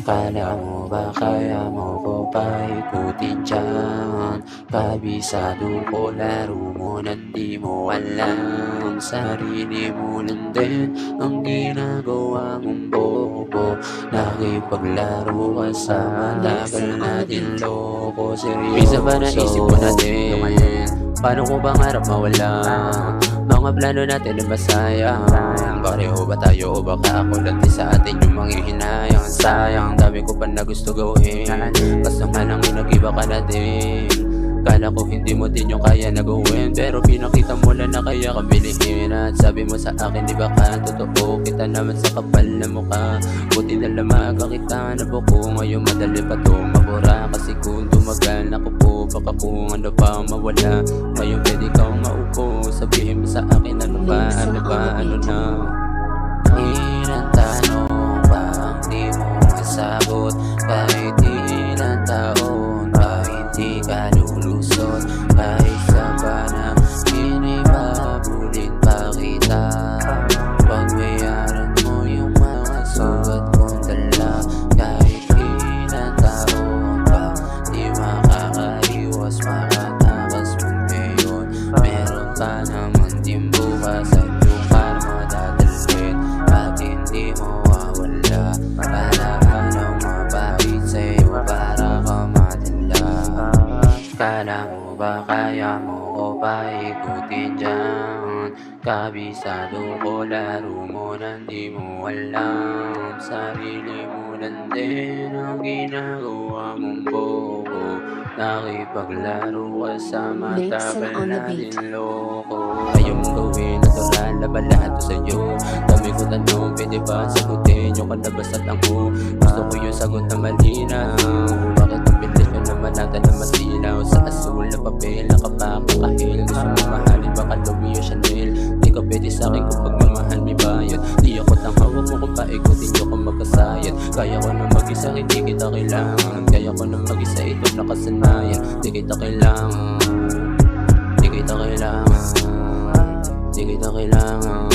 Kala mo ba kaya mo ko paikutin dyan? Kabisado ko laro mo na di mo alam. Sarili mo lang din ang ginagawa mong bobo. Nakipaglaro ka sa matagal natin loko. Seryoso, minsan ba naisip mo na din paano ko bang harap mawala? Mga plano natin ay masayang. Pareho ba tayo o baka ako lang din sa atin yung manghihinayang? Sayang, dami ko pa na gusto gawin, basta nga lang nag-iba ka na din. Kala ko hindi mo din yung kaya na gawin, pero pinakita mo lang na kaya kang bilihin. At sabi mo sa akin di ba ka totoo, kita naman sa kapal na mukha. Buti na lamaga kita na buko, ngayon madali pa to mabura. Kasi kung tumagal ako po, baka kung ano pa mawala. Ngayon pwede kang maupo, sabihin mo sa akin ano ba, ano na. Ilang tanong ba ang di mo masagot? Kahit ilang taon ba hindi ka lulusot? Kahit sa ba na hinibabulin pa kita? Pagbayaran mo yung mga sugat kong dala. Kahit ilang taon ba di makakaiwas, makatakas mo ngayon. Meron pa naman din bukas at yung karma dadalhin at hindi mawawala. Alalang mabait sa'yo para ka matanda. Kala mo ba kaya mo ko paikutin dyan? Kabisado ko laro mo na di mo alam. Sarili mo lang din ang ginagawa mong bobo. Nakipaglaro ka sa matagal natin loko. Ayaw mong gawin natural, laban lahat to sa'yo. Dami ko tanong, pwede ba sagutin yung kalabas at ako? Gusto ko yung sagot na malinaw. Bakit ang bilis nyo naman natin na masilaw? Sa asul na papel, nakapakakahil. Gusto mo mahalin, baka Louis o Chanel. Di ka pwede sa'kin kung pagmamahal may bayad. Di ako tangawag mo kung paikutin nyo kung magkasayad. Kaya ko na mag-isa, hindi kita kailangan. Kaya ko na mag-isa, ito nakasanayan. Di kita kailangan, di kita kailangan, di kita kailangan.